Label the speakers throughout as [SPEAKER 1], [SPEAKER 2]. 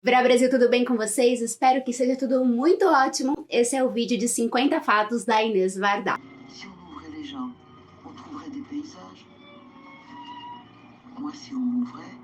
[SPEAKER 1] Bra Brasil, tudo bem com vocês? Espero que seja tudo muito ótimo. Esse é o vídeo de 50 fatos da Inês Vardá.
[SPEAKER 2] Si on ouvrait les gens, on trouverait des paysages. Moi, si on m'ouvrait,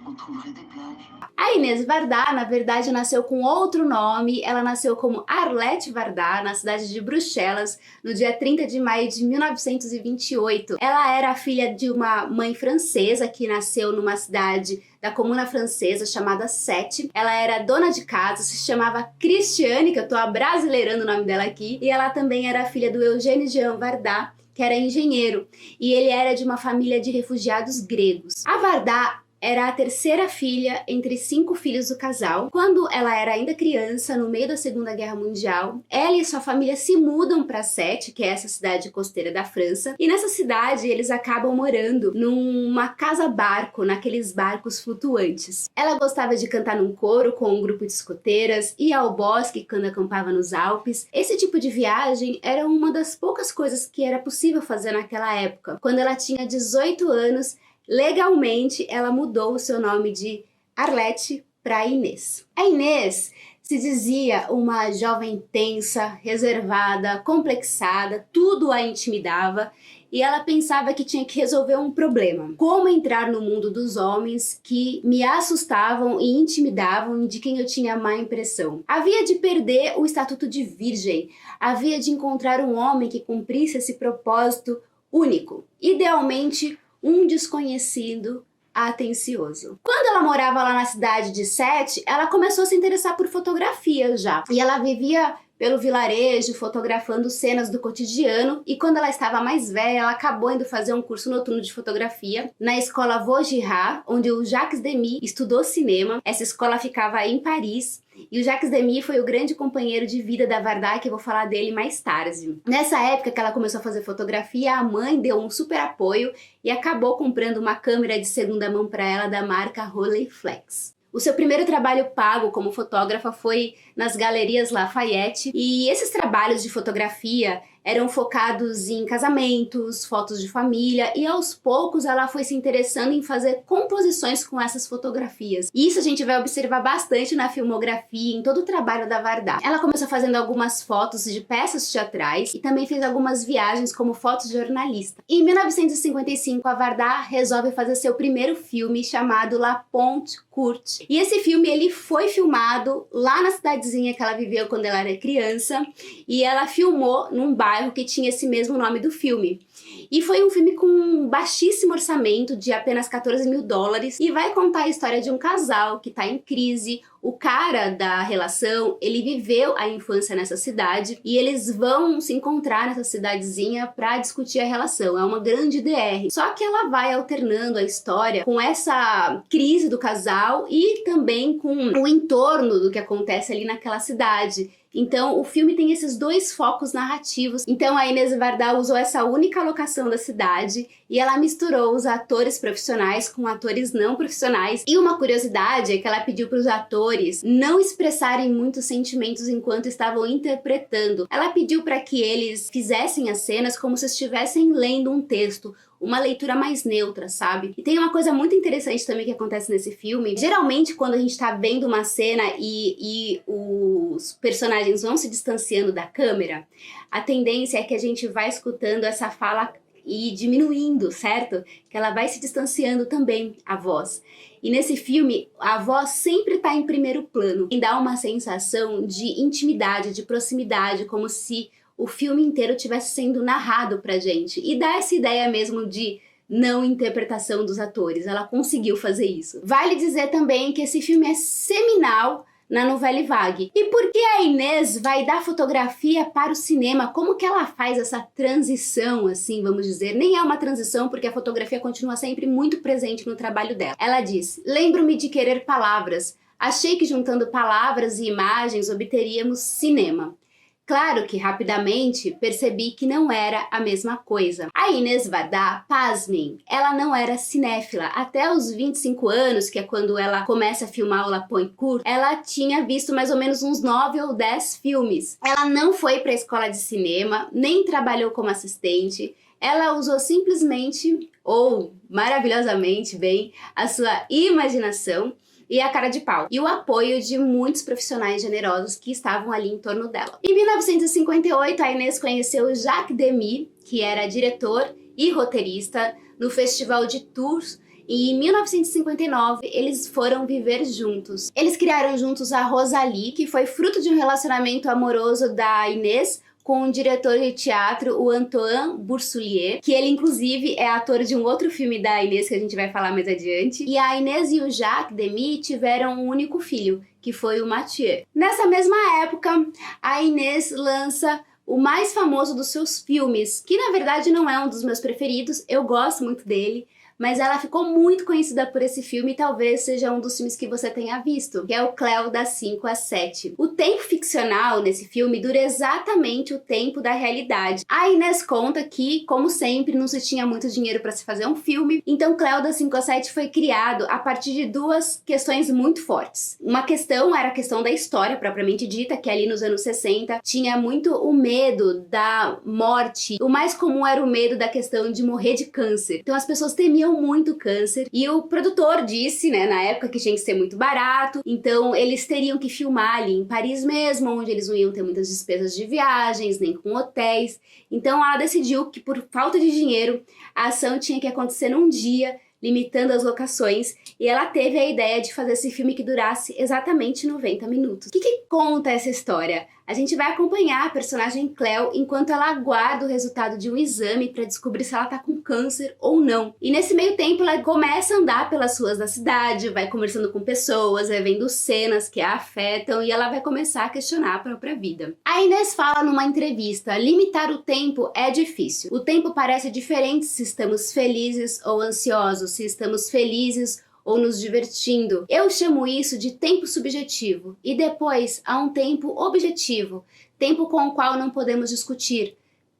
[SPEAKER 2] on trouverait des plages.
[SPEAKER 1] A Inês Vardá, na verdade, nasceu com outro nome. Ela nasceu como Arlete Vardá, na cidade de Bruxelas, no dia 30 de maio de 1928. Ela era a filha de uma mãe francesa que nasceu numa cidade da Comuna Francesa chamada Sète. Ela era dona de casa, se chamava Cristiane, que eu tô abrasileirando o nome dela aqui, e ela também era filha do Eugênio Jean Vardá, que era engenheiro, e ele era de uma família de refugiados gregos. A Vardá era a terceira filha entre 5 filhos do casal. Quando ela era ainda criança, no meio da Segunda Guerra Mundial, ela e sua família se mudam para Sète, que é essa cidade costeira da França, e nessa cidade eles acabam morando numa casa-barco, naqueles barcos flutuantes. Ela gostava de cantar num coro com um grupo de escoteiras, ir ao bosque quando acampava nos Alpes. Esse tipo de viagem era uma das poucas coisas que era possível fazer naquela época. Quando ela tinha 18 anos, legalmente, ela mudou o seu nome de Arlete para Inês. A Inês se dizia uma jovem tensa, reservada, complexada, tudo a intimidava e ela pensava que tinha que resolver um problema. Como entrar no mundo dos homens que me assustavam e intimidavam e de quem eu tinha má impressão. Havia de perder o estatuto de virgem, havia de encontrar um homem que cumprisse esse propósito único, idealmente um desconhecido atencioso. Quando ela morava lá na cidade de Sète, ela começou a se interessar por fotografia já. E ela vivia pelo vilarejo, fotografando cenas do cotidiano, e quando ela estava mais velha, ela acabou indo fazer um curso noturno de fotografia na escola Vaugirard, onde o Jacques Demy estudou cinema. Essa escola ficava em Paris, e o Jacques Demy foi o grande companheiro de vida da Vardá, que eu vou falar dele mais tarde. Nessa época que ela começou a fazer fotografia, a mãe deu um super apoio e acabou comprando uma câmera de segunda mão para ela da marca Rolleiflex. O seu primeiro trabalho pago como fotógrafa foi nas Galerias Lafayette, e esses trabalhos de fotografia eram focados em casamentos, fotos de família, e aos poucos ela foi se interessando em fazer composições com essas fotografias. E isso a gente vai observar bastante na filmografia, em todo o trabalho da Vardá. Ela começou fazendo algumas fotos de peças teatrais e também fez algumas viagens como fotojornalista. Em 1955, a Vardá resolve fazer seu primeiro filme chamado La Ponte Courte. E esse filme ele foi filmado lá na cidadezinha que ela viveu quando ela era criança, e ela filmou num bairro que tinha esse mesmo nome do filme. E foi um filme com um baixíssimo orçamento de apenas 14 mil dólares e vai contar a história de um casal que está em crise. O cara da relação, ele viveu a infância nessa cidade e eles vão se encontrar nessa cidadezinha para discutir a relação. É uma grande DR. Só que ela vai alternando a história com essa crise do casal e também com o entorno do que acontece ali naquela cidade. Então o filme tem esses dois focos narrativos. Então a Inês Vardá usou essa única locação da cidade e ela misturou os atores profissionais com atores não profissionais. E uma curiosidade é que ela pediu para os atores não expressarem muitos sentimentos enquanto estavam interpretando. Ela pediu para que eles fizessem as cenas como se estivessem lendo um texto, uma leitura mais neutra, sabe? E tem uma coisa muito interessante também que acontece nesse filme. Geralmente, quando a gente tá vendo uma cena e os personagens vão se distanciando da câmera, a tendência é que a gente vai escutando essa fala e diminuindo, certo? Que ela vai se distanciando também, a voz. E nesse filme, a voz sempre tá em primeiro plano. E dá uma sensação de intimidade, de proximidade, como se o filme inteiro estivesse sendo narrado pra gente. E dá essa ideia mesmo de não interpretação dos atores. Ela conseguiu fazer isso. Vale dizer também que esse filme é seminal na Nouvelle Vague. E por que a Inês vai da fotografia para o cinema? Como que ela faz essa transição, assim, vamos dizer? Nem é uma transição, porque a fotografia continua sempre muito presente no trabalho dela. Ela diz: lembro-me de querer palavras. Achei que juntando palavras e imagens obteríamos cinema. Claro que rapidamente percebi que não era a mesma coisa. A Inês Vardá, pasmem, ela não era cinéfila. Até os 25 anos, que é quando ela começa a filmar o La Ponte Courte, ela tinha visto mais ou menos uns 9 ou 10 filmes. Ela não foi para a escola de cinema, nem trabalhou como assistente. Ela usou simplesmente, ou maravilhosamente bem, a sua imaginação e a cara de pau, e o apoio de muitos profissionais generosos que estavam ali em torno dela. Em 1958, a Inês conheceu Jacques Demy, que era diretor e roteirista, no Festival de Tours, e em 1959 eles foram viver juntos. Eles criaram juntos a Rosalie, que foi fruto de um relacionamento amoroso da Inês com o diretor de teatro, o Antoine Boursulier, que ele inclusive é ator de um outro filme da Inês que a gente vai falar mais adiante. E a Inês e o Jacques Demy tiveram um único filho, que foi o Mathieu. Nessa mesma época, a Inês lança o mais famoso dos seus filmes, que na verdade não é um dos meus preferidos, eu gosto muito dele, mas ela ficou muito conhecida por esse filme e talvez seja um dos filmes que você tenha visto, que é o Cléo das 5 às 7. O tempo ficcional nesse filme dura exatamente o tempo da realidade. A Inês conta que, como sempre, não se tinha muito dinheiro para se fazer um filme, então Cléo das 5 às 7 foi criado a partir de duas questões muito fortes. Uma questão era a questão da história propriamente dita, que ali nos anos 60 tinha muito o medo da morte. O mais comum era o medo da questão de morrer de câncer. Então as pessoas temiam muito câncer, e o produtor disse, né, na época que tinha que ser muito barato, então eles teriam que filmar ali em Paris mesmo, onde eles não iam ter muitas despesas de viagens, nem com hotéis. Então ela decidiu que por falta de dinheiro, a ação tinha que acontecer num dia, limitando as locações, e ela teve a ideia de fazer esse filme que durasse exatamente 90 minutos. O que conta essa história? A gente vai acompanhar a personagem Cléo enquanto ela aguarda o resultado de um exame para descobrir se ela tá com câncer ou não. E nesse meio tempo ela começa a andar pelas ruas da cidade, vai conversando com pessoas, vai vendo cenas que a afetam, e ela vai começar a questionar a própria vida. A Inês fala numa entrevista: limitar o tempo é difícil. O tempo parece diferente se estamos felizes ou ansiosos, se estamos felizes ou nos divertindo. Eu chamo isso de tempo subjetivo. E depois há um tempo objetivo, tempo com o qual não podemos discutir.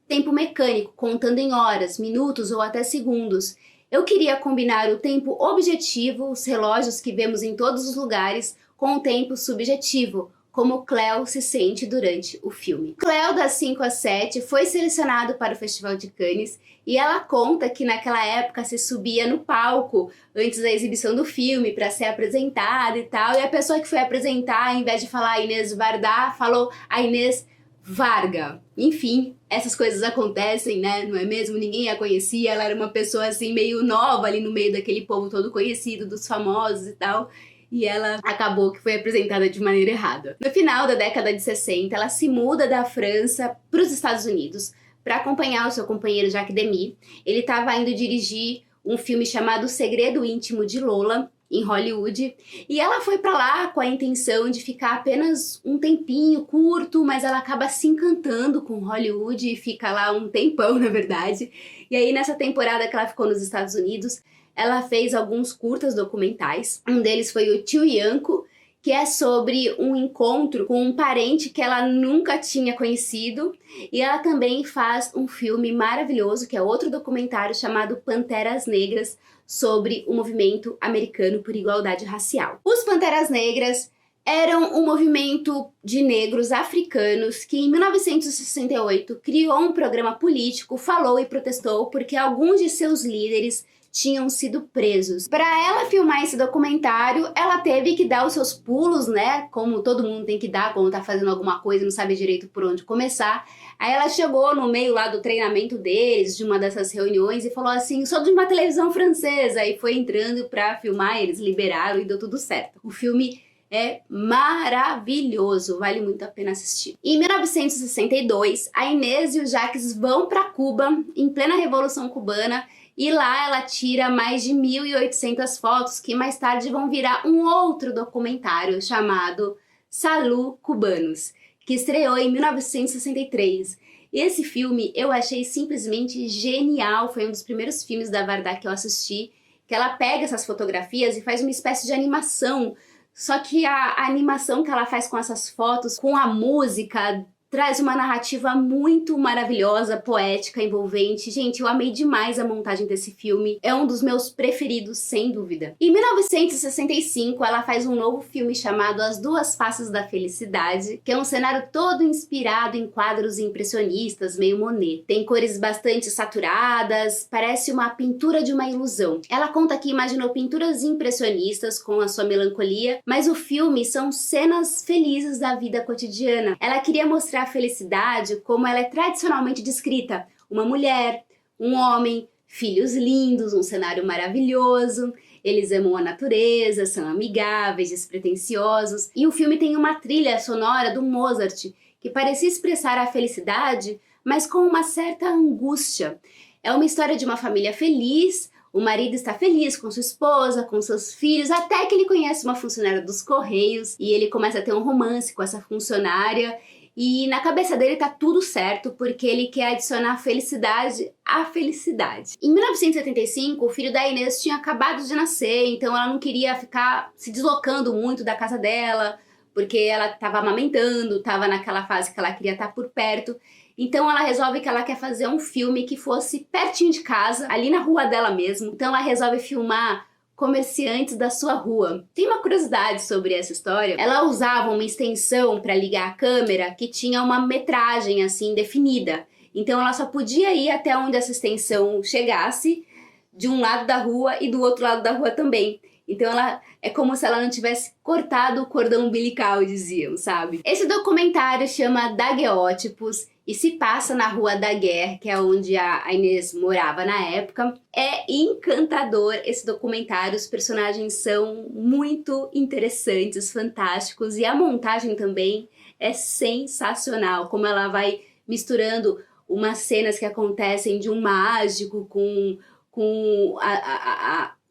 [SPEAKER 1] Tempo mecânico, contando em horas, minutos ou até segundos. Eu queria combinar o tempo objetivo, os relógios que vemos em todos os lugares, com o tempo subjetivo, como Cléo se sente durante o filme. Cléo das 5 às 7 foi selecionado para o Festival de Cannes, e ela conta que naquela época se subia no palco antes da exibição do filme para ser apresentada e tal, e a pessoa que foi apresentar, ao invés de falar Inês Varda, falou a Inês Varga. Enfim, essas coisas acontecem, né? Não é mesmo? Ninguém a conhecia, ela era uma pessoa assim meio nova ali no meio daquele povo todo conhecido, dos famosos e tal. E ela acabou que foi apresentada de maneira errada. No final da década de 60, ela se muda da França para os Estados Unidos para acompanhar o seu companheiro Jacques Demy. Ele estava indo dirigir um filme chamado O Segredo Íntimo de Lola, em Hollywood, e ela foi para lá com a intenção de ficar apenas um tempinho curto, mas ela acaba se encantando com Hollywood e fica lá um tempão, na verdade. E aí nessa temporada que ela ficou nos Estados Unidos, ela fez alguns curtas documentais. Um deles foi o Tio Yanko, que é sobre um encontro com um parente que ela nunca tinha conhecido. E ela também faz um filme maravilhoso, que é outro documentário chamado Panteras Negras, sobre o movimento americano por igualdade racial. Os Panteras Negras eram um movimento de negros africanos que em 1968 criou um programa político, falou e protestou porque alguns de seus líderes tinham sido presos. Para ela filmar esse documentário, ela teve que dar os seus pulos, né? Como todo mundo tem que dar quando tá fazendo alguma coisa e não sabe direito por onde começar. Aí ela chegou no meio lá do treinamento deles, de uma dessas reuniões, e falou assim: sou de uma televisão francesa, e foi entrando pra filmar, eles liberaram e deu tudo certo. O filme é maravilhoso, vale muito a pena assistir. Em 1962, a Inês e o Jacques vão para Cuba, em plena Revolução Cubana, e lá ela tira mais de 1.800 fotos que mais tarde vão virar um outro documentário chamado Salud Cubanos, que estreou em 1963. Esse filme eu achei simplesmente genial, foi um dos primeiros filmes da Varda que eu assisti, que ela pega essas fotografias e faz uma espécie de animação, só que a animação que ela faz com essas fotos, com a música traz uma narrativa muito maravilhosa, poética, envolvente. Gente, eu amei demais a montagem desse filme. É um dos meus preferidos, sem dúvida. Em 1965, ela faz um novo filme chamado As Duas Faces da Felicidade, que é um cenário todo inspirado em quadros impressionistas, meio Monet. Tem cores bastante saturadas, parece uma pintura de uma ilusão. Ela conta que imaginou pinturas impressionistas com a sua melancolia, mas o filme são cenas felizes da vida cotidiana. Ela queria mostrar a felicidade como ela é tradicionalmente descrita: uma mulher, um homem, filhos lindos, um cenário maravilhoso. Eles amam a natureza, são amigáveis, despretensiosos. E o filme tem uma trilha sonora do Mozart que parecia expressar a felicidade, mas com uma certa angústia. É uma história de uma família feliz. O marido está feliz com sua esposa, com seus filhos, até que ele conhece uma funcionária dos Correios e ele começa a ter um romance com essa funcionária. E na cabeça dele tá tudo certo, porque ele quer adicionar felicidade à felicidade. Em 1975, o filho da Inês tinha acabado de nascer, então ela não queria ficar se deslocando muito da casa dela, porque ela estava amamentando, estava naquela fase que ela queria estar por perto. Então ela resolve que ela quer fazer um filme que fosse pertinho de casa, ali na rua dela mesmo. Então ela resolve filmar comerciantes da sua rua. Tem uma curiosidade sobre essa história. Ela usava uma extensão para ligar a câmera que tinha uma metragem assim definida. Então ela só podia ir até onde essa extensão chegasse, de um lado da rua e do outro lado da rua também. Então ela é como se ela não tivesse cortado o cordão umbilical, diziam, sabe? Esse documentário chama Daguerreótipos e se passa na Rua Daguerre, que é onde a Inês morava na época. É encantador esse documentário, os personagens são muito interessantes, fantásticos, e a montagem também é sensacional, como ela vai misturando umas cenas que acontecem de um mágico com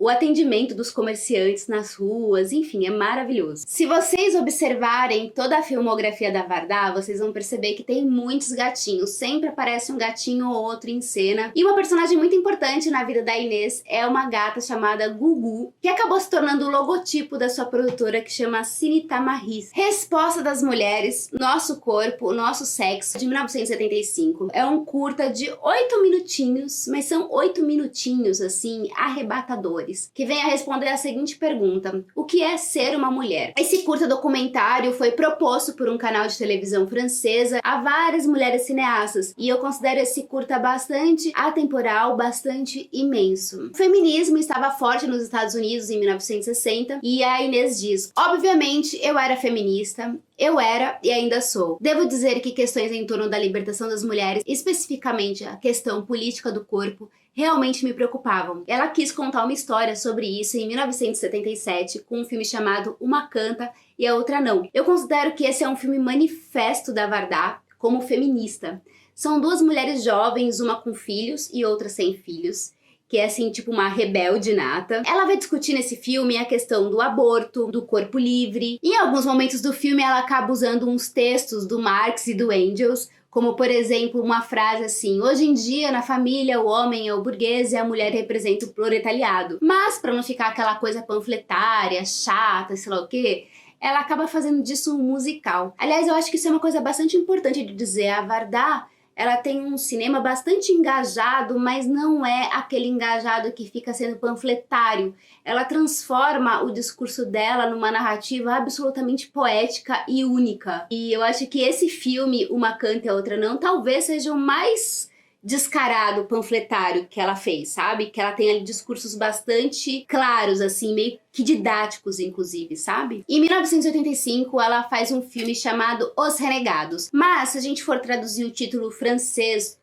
[SPEAKER 1] o atendimento dos comerciantes nas ruas, enfim, é maravilhoso. Se vocês observarem toda a filmografia da Varda, vocês vão perceber que tem muitos gatinhos, sempre aparece um gatinho ou outro em cena. E uma personagem muito importante na vida da Inês é uma gata chamada Gugu, que acabou se tornando o logotipo da sua produtora, que chama Cine Tamarris. Resposta das Mulheres, Nosso Corpo, Nosso Sexo, de 1975. É um curta de 8 minutinhos, mas são 8 minutinhos, assim, arrebatadores, que vem a responder a seguinte pergunta: o que é ser uma mulher? Esse curta documentário foi proposto por um canal de televisão francesa a várias mulheres cineastas, e eu considero esse curta bastante atemporal, bastante imenso. O feminismo estava forte nos Estados Unidos em 1960, e a Inês diz: obviamente eu era feminista, eu era e ainda sou. Devo dizer que questões em torno da libertação das mulheres, especificamente a questão política do corpo, realmente me preocupavam. Ela quis contar uma história sobre isso em 1977 com um filme chamado Uma Canta e a Outra Não. Eu considero que esse é um filme manifesto da Varda como feminista. São duas mulheres jovens, uma com filhos e outra sem filhos, que é assim, tipo uma rebelde nata. Ela vai discutir nesse filme a questão do aborto, do corpo livre. Em alguns momentos do filme ela acaba usando uns textos do Marx e do Engels, como por exemplo uma frase assim: hoje em dia na família o homem é o burguês e a mulher representa o proletariado. Mas para não ficar aquela coisa panfletária, chata, sei lá o quê, ela acaba fazendo disso um musical. Aliás, eu acho que isso é uma coisa bastante importante de dizer. A Varda, ela tem um cinema bastante engajado, mas não é aquele engajado que fica sendo panfletário. Ela transforma o discurso dela numa narrativa absolutamente poética e única. E eu acho que esse filme, Uma Canta e a Outra Não, talvez seja o mais descarado panfletário que ela fez, sabe? Que ela tem ali discursos bastante claros, assim, meio que didáticos, inclusive, sabe? Em 1985, ela faz um filme chamado Os Renegados. Mas, se a gente for traduzir o título francês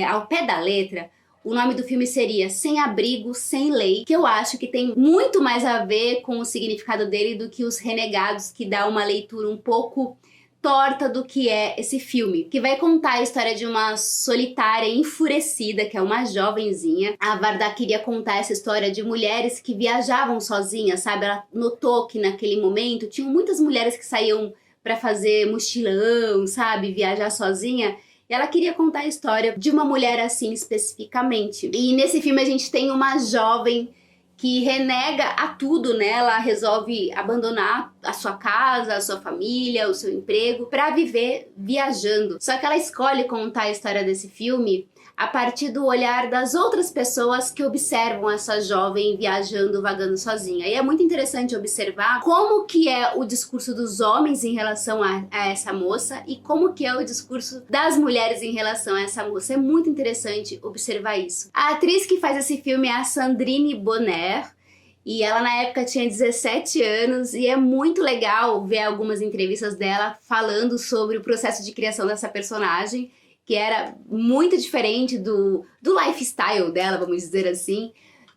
[SPEAKER 1] ao pé da letra, o nome do filme seria Sem Abrigo, Sem Lei, que eu acho que tem muito mais a ver com o significado dele do que Os Renegados, que dá uma leitura um pouco torta do que é esse filme, que vai contar a história de uma solitária enfurecida, que é uma jovenzinha. A Varda queria contar essa história de mulheres que viajavam sozinhas, sabe? Ela notou que naquele momento tinham muitas mulheres que saíam para fazer mochilão, sabe? Viajar sozinha. E ela queria contar a história de uma mulher assim especificamente. E nesse filme a gente tem uma jovem que renega a tudo, né? Ela resolve abandonar a sua casa, a sua família, o seu emprego, para viver viajando. Só que ela escolhe contar a história desse filme a partir do olhar das outras pessoas que observam essa jovem viajando, vagando sozinha. E é muito interessante observar como que é o discurso dos homens em relação a essa moça e como que é o discurso das mulheres em relação a essa moça. É muito interessante observar isso. A atriz que faz esse filme é a Sandrine Bonner, e ela na época tinha 17 anos, e é muito legal ver algumas entrevistas dela falando sobre o processo de criação dessa personagem, que era muito diferente do lifestyle dela, vamos dizer assim,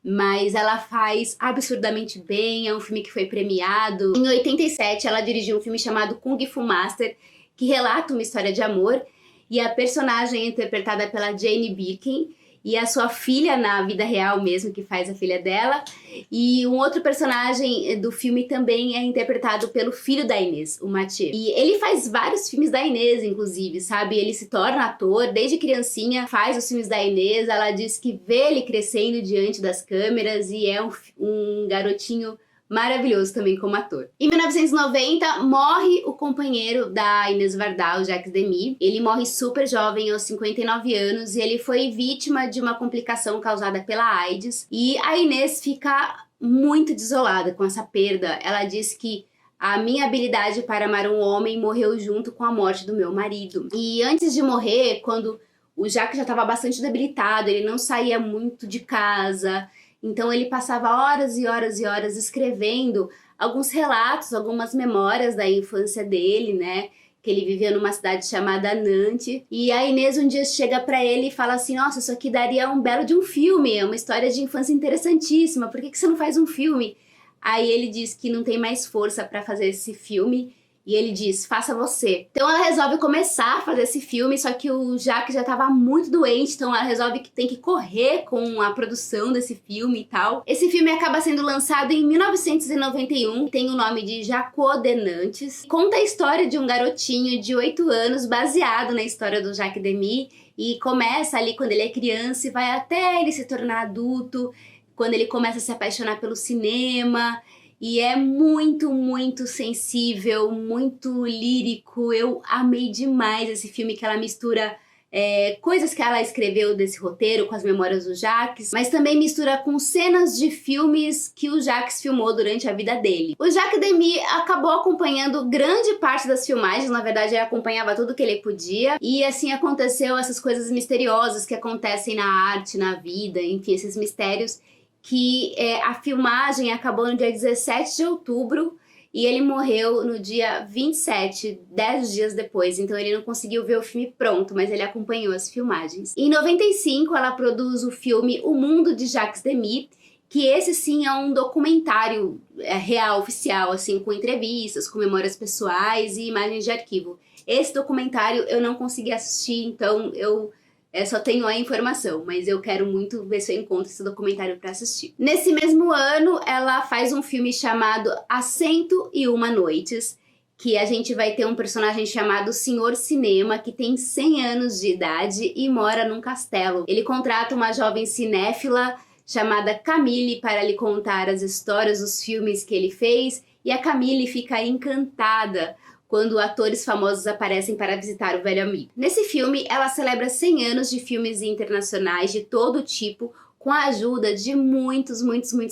[SPEAKER 1] mas ela faz absurdamente bem. É um filme que foi premiado. Em 87, ela dirigiu um filme chamado Kung Fu Master, que relata uma história de amor, e a personagem é interpretada pela Jane Birkin, e a sua filha na vida real mesmo, que faz a filha dela. E um outro personagem do filme também é interpretado pelo filho da Inês, o Mathieu. E ele faz vários filmes da Inês, inclusive, sabe? Ele se torna ator, desde criancinha faz os filmes da Inês. Ela diz que vê ele crescendo diante das câmeras e é um garotinho maravilhoso também como ator. Em 1990, morre o companheiro da Inês Varda, o Jacques Demy. Ele morre super jovem, aos 59 anos, e ele foi vítima de uma complicação causada pela AIDS. E a Inês fica muito desolada com essa perda. Ela diz que a minha habilidade para amar um homem morreu junto com a morte do meu marido. E antes de morrer, quando o Jacques já estava bastante debilitado, ele não saía muito de casa, então ele passava horas e horas e horas escrevendo alguns relatos, algumas memórias da infância dele, né? Que ele vivia numa cidade chamada Nantes. E a Inês um dia chega pra ele e fala assim: nossa, isso aqui daria um belo de um filme, é uma história de infância interessantíssima, por que você não faz um filme? Aí ele diz que não tem mais força pra fazer esse filme. E ele diz, faça você. Então ela resolve começar a fazer esse filme, só que o Jacques já estava muito doente, então ela resolve que tem que correr com a produção desse filme e tal. Esse filme acaba sendo lançado em 1991, tem o nome de Jaco de Nantes. Conta a história de um garotinho de 8 anos, baseado na história do Jacques Demy, e começa ali quando ele é criança e vai até ele se tornar adulto, quando ele começa a se apaixonar pelo cinema. E é muito, muito sensível, muito lírico. Eu amei demais esse filme, que ela mistura coisas que ela escreveu desse roteiro com as memórias do Jacques, mas também mistura com cenas de filmes que o Jacques filmou durante a vida dele. O Jacques Demy acabou acompanhando grande parte das filmagens, na verdade ele acompanhava tudo que ele podia, e assim aconteceu essas coisas misteriosas que acontecem na arte, na vida, enfim, esses mistérios, que a filmagem acabou no dia 17 de outubro e ele morreu no dia 27, 10 dias depois, então ele não conseguiu ver o filme pronto, mas ele acompanhou as filmagens. Em 95, ela produz o filme O Mundo de Jacques Demy, que esse sim é um documentário real, oficial, assim, com entrevistas, com memórias pessoais e imagens de arquivo. Esse documentário eu não consegui assistir, então eu só tenho a informação, mas eu quero muito ver se eu encontro esse documentário para assistir. Nesse mesmo ano, ela faz um filme chamado As 101 Noites, que a gente vai ter um personagem chamado Senhor Cinema, que tem 100 anos de idade e mora num castelo. Ele contrata uma jovem cinéfila chamada Camille para lhe contar as histórias dos filmes que ele fez, e a Camille fica encantada quando atores famosos aparecem para visitar o velho amigo. Nesse filme, ela celebra 100 anos de filmes internacionais de todo tipo, com a ajuda de muitos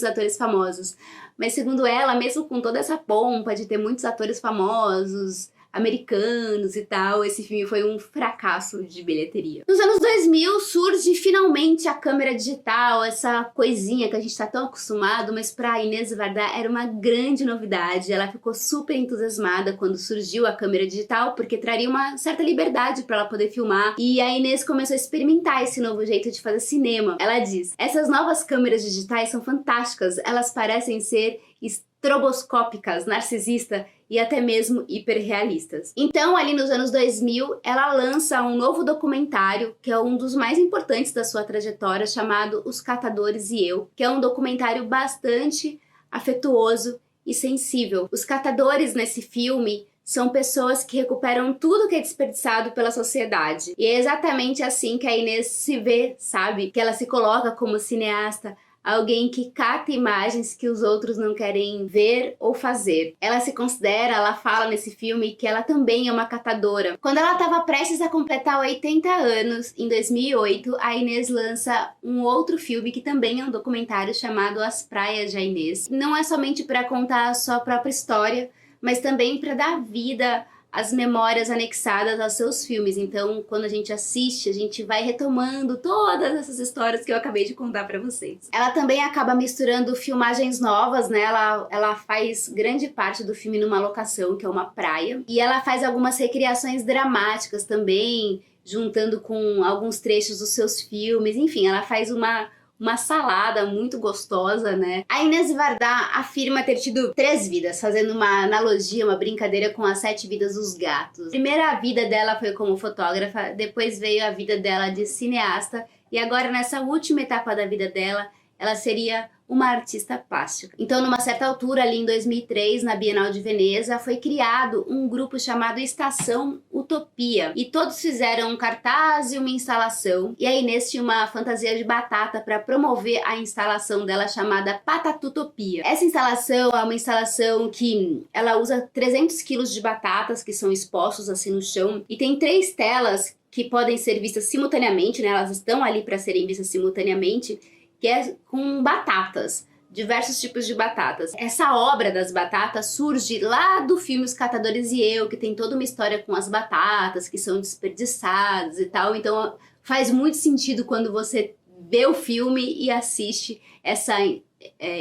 [SPEAKER 1] atores famosos. Mas segundo ela, mesmo com toda essa pompa de ter muitos atores famosos, americanos e tal, esse filme foi um fracasso de bilheteria. Nos anos 2000 surge finalmente a câmera digital, essa coisinha que a gente tá tão acostumado, mas para Inês Varda era uma grande novidade. Ela ficou super entusiasmada quando surgiu a câmera digital, porque traria uma certa liberdade para ela poder filmar, e a Inês começou a experimentar esse novo jeito de fazer cinema. Ela diz, essas novas câmeras digitais são fantásticas, elas parecem ser estroboscópicas, narcisistas e até mesmo hiperrealistas. Então, ali nos anos 2000, ela lança um novo documentário, que é um dos mais importantes da sua trajetória, chamado Os Catadores e Eu, que é um documentário bastante afetuoso e sensível. Os catadores nesse filme são pessoas que recuperam tudo que é desperdiçado pela sociedade. E é exatamente assim que a Inês se vê, sabe? Que ela se coloca como cineasta alguém que cata imagens que os outros não querem ver ou fazer. Ela se considera, ela fala nesse filme que ela também é uma catadora. Quando ela estava prestes a completar 80 anos, em 2008, a Inês lança um outro filme que também é um documentário chamado As Praias de Inês. Não é somente para contar a sua própria história, mas também para dar vida as memórias anexadas aos seus filmes. Então, quando a gente assiste, a gente vai retomando todas essas histórias que eu acabei de contar pra vocês. Ela também acaba misturando filmagens novas, né? Ela faz grande parte do filme numa locação, que é uma praia. E ela faz algumas recriações dramáticas também, juntando com alguns trechos dos seus filmes. Enfim, ela faz uma salada muito gostosa, né? A Inês Vardá afirma ter tido 3 vidas, fazendo uma analogia, uma brincadeira com as 7 vidas dos gatos. A primeira vida dela foi como fotógrafa, depois veio a vida dela de cineasta, e agora nessa última etapa da vida dela, ela seria uma artista plástica. Então, numa certa altura, ali em 2003, na Bienal de Veneza, foi criado um grupo chamado Estação Utopia. E todos fizeram um cartaz e uma instalação. E a Inês tinha uma fantasia de batata para promover a instalação dela chamada Patatutopia. Essa instalação é uma instalação que ela usa 300 quilos de batatas que são expostos assim no chão. E tem 3 telas que podem ser vistas simultaneamente, né? Elas estão ali para serem vistas simultaneamente, que é com batatas, diversos tipos de batatas. Essa obra das batatas surge lá do filme Os Catadores e Eu, que tem toda uma história com as batatas que são desperdiçadas e tal. Então faz muito sentido quando você vê o filme e assiste essa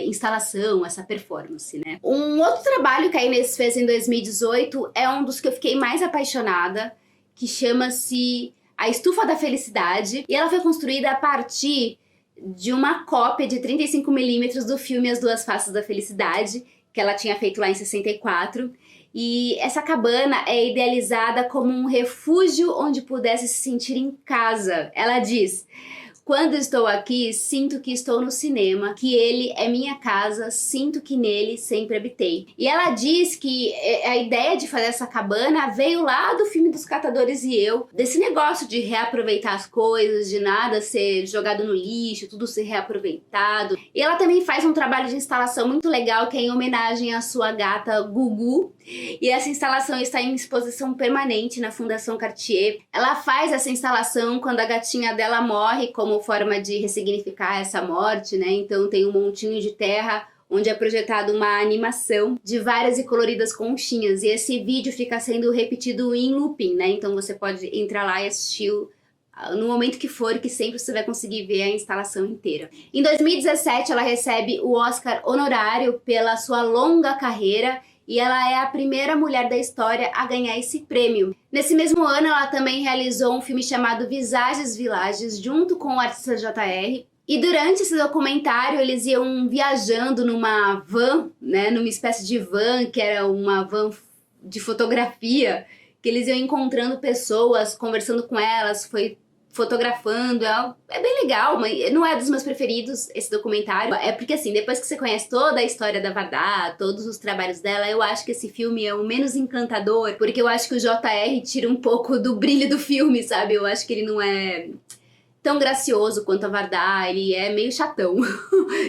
[SPEAKER 1] instalação, essa performance, né? Um outro trabalho que a Inês fez em 2018 é um dos que eu fiquei mais apaixonada, que chama-se A Estufa da Felicidade, e ela foi construída a partir de uma cópia de 35mm do filme As Duas Faces da Felicidade, que ela tinha feito lá em 64. E essa cabana é idealizada como um refúgio onde pudesse se sentir em casa. Ela diz: quando estou aqui, sinto que estou no cinema, que ele é minha casa, sinto que nele sempre habitei. E ela diz que a ideia de fazer essa cabana veio lá do filme Dos Catadores e Eu, desse negócio de reaproveitar as coisas, de nada ser jogado no lixo, tudo ser reaproveitado. E ela também faz um trabalho de instalação muito legal, que é em homenagem à sua gata Gugu. E essa instalação está em exposição permanente na Fundação Cartier. Ela faz essa instalação quando a gatinha dela morre, como forma de ressignificar essa morte, né? Então tem um montinho de terra onde é projetada uma animação de várias e coloridas conchinhas, e esse vídeo fica sendo repetido em looping, né? Então você pode entrar lá e assistir no momento que for, que sempre você vai conseguir ver a instalação inteira. Em 2017 ela recebe o Oscar honorário pela sua longa carreira, e ela é a primeira mulher da história a ganhar esse prêmio. Nesse mesmo ano, ela também realizou um filme chamado Visages Villages, junto com o artista JR. E durante esse documentário, eles iam viajando numa van, né, numa espécie de van, que era uma van de fotografia, que eles iam encontrando pessoas, conversando com elas, foi fotografando. É bem legal, mas não é dos meus preferidos esse documentário. É porque assim, depois que você conhece toda a história da Vardá, todos os trabalhos dela, eu acho que esse filme é o menos encantador, porque eu acho que o JR tira um pouco do brilho do filme, sabe? Eu acho que ele não é tão gracioso quanto a Vardá, ele é meio chatão.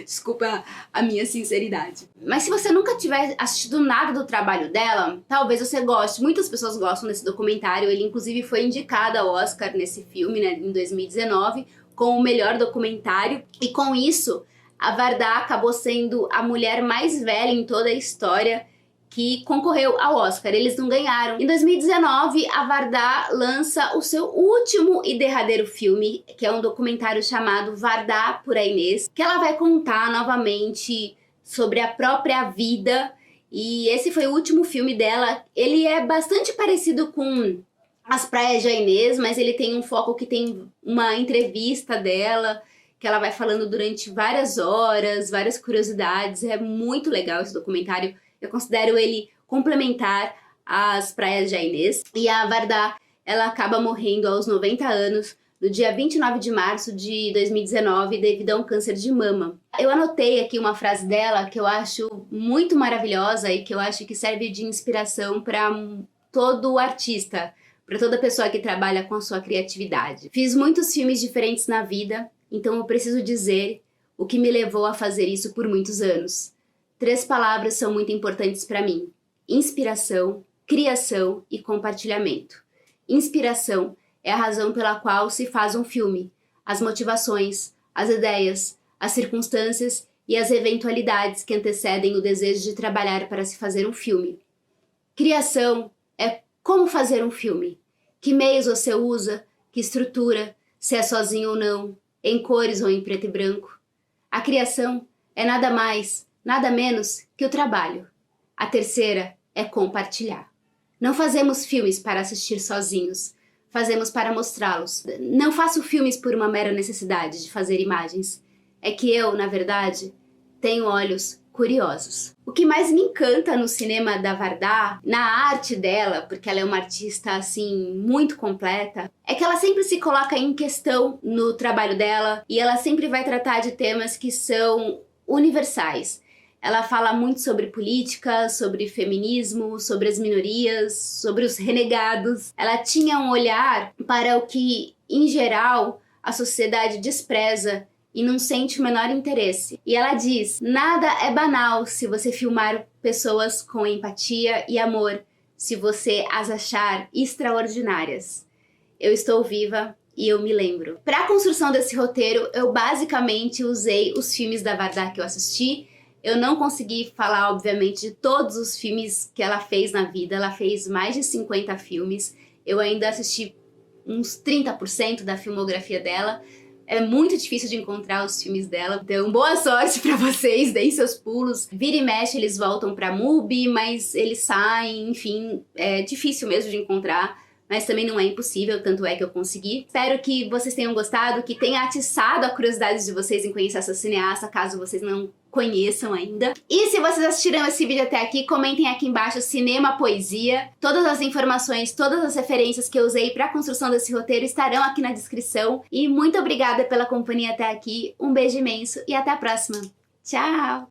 [SPEAKER 1] Desculpa a minha sinceridade. Mas se você nunca tiver assistido nada do trabalho dela, talvez você goste. Muitas pessoas gostam desse documentário. Ele inclusive foi indicado ao Oscar nesse filme, né, em 2019, com o melhor documentário. E com isso, a Vardá acabou sendo a mulher mais velha em toda a história que concorreu ao Oscar. Eles não ganharam. Em 2019, a Vardá lança o seu último e derradeiro filme, que é um documentário chamado Vardá por Inês, que ela vai contar novamente sobre a própria vida. E esse foi o último filme dela. Ele é bastante parecido com As Praias de Inês, mas ele tem um foco que tem uma entrevista dela, que ela vai falando durante várias horas, várias curiosidades. É muito legal esse documentário. Eu considero ele complementar às Praias de Inês. E a Vardá, ela acaba morrendo aos 90 anos, no dia 29 de março de 2019, devido a um câncer de mama. Eu anotei aqui uma frase dela que eu acho muito maravilhosa e que eu acho que serve de inspiração para todo artista, para toda pessoa que trabalha com a sua criatividade. Fiz muitos filmes diferentes na vida, então eu preciso dizer: o que me levou a fazer isso por muitos anos. 3 palavras são muito importantes para mim: inspiração, criação e compartilhamento. Inspiração é a razão pela qual se faz um filme, as motivações, as ideias, as circunstâncias e as eventualidades que antecedem o desejo de trabalhar para se fazer um filme. Criação é como fazer um filme, que meios você usa, que estrutura, se é sozinho ou não, em cores ou em preto e branco. A criação é nada mais, nada menos que o trabalho. A terceira é compartilhar. Não fazemos filmes para assistir sozinhos, fazemos para mostrá-los. Não faço filmes por uma mera necessidade de fazer imagens. É que eu, na verdade, tenho olhos curiosos. O que mais me encanta no cinema da Varda, na arte dela, porque ela é uma artista assim muito completa, é que ela sempre se coloca em questão no trabalho dela e ela sempre vai tratar de temas que são universais. Ela fala muito sobre política, sobre feminismo, sobre as minorias, sobre os renegados. Ela tinha um olhar para o que, em geral, a sociedade despreza e não sente o menor interesse. E ela diz: nada é banal se você filmar pessoas com empatia e amor, se você as achar extraordinárias. Eu estou viva e eu me lembro. Para a construção desse roteiro, eu basicamente usei os filmes da Varda que eu assisti. Eu não consegui falar, obviamente, de todos os filmes que ela fez na vida. Ela fez mais de 50 filmes. Eu ainda assisti uns 30% da filmografia dela. É muito difícil de encontrar os filmes dela. Então, boa sorte pra vocês, deem seus pulos. Vira e mexe, eles voltam pra MUBI, mas eles saem, enfim, é difícil mesmo de encontrar. Mas também não é impossível, tanto é que eu consegui. Espero que vocês tenham gostado, que tenha atiçado a curiosidade de vocês em conhecer essa cineasta, caso vocês não conheçam ainda. E se vocês assistiram esse vídeo até aqui, comentem aqui embaixo cinema, poesia. Todas as informações, todas as referências que eu usei para a construção desse roteiro estarão aqui na descrição. E muito obrigada pela companhia até aqui, um beijo imenso e até a próxima. Tchau!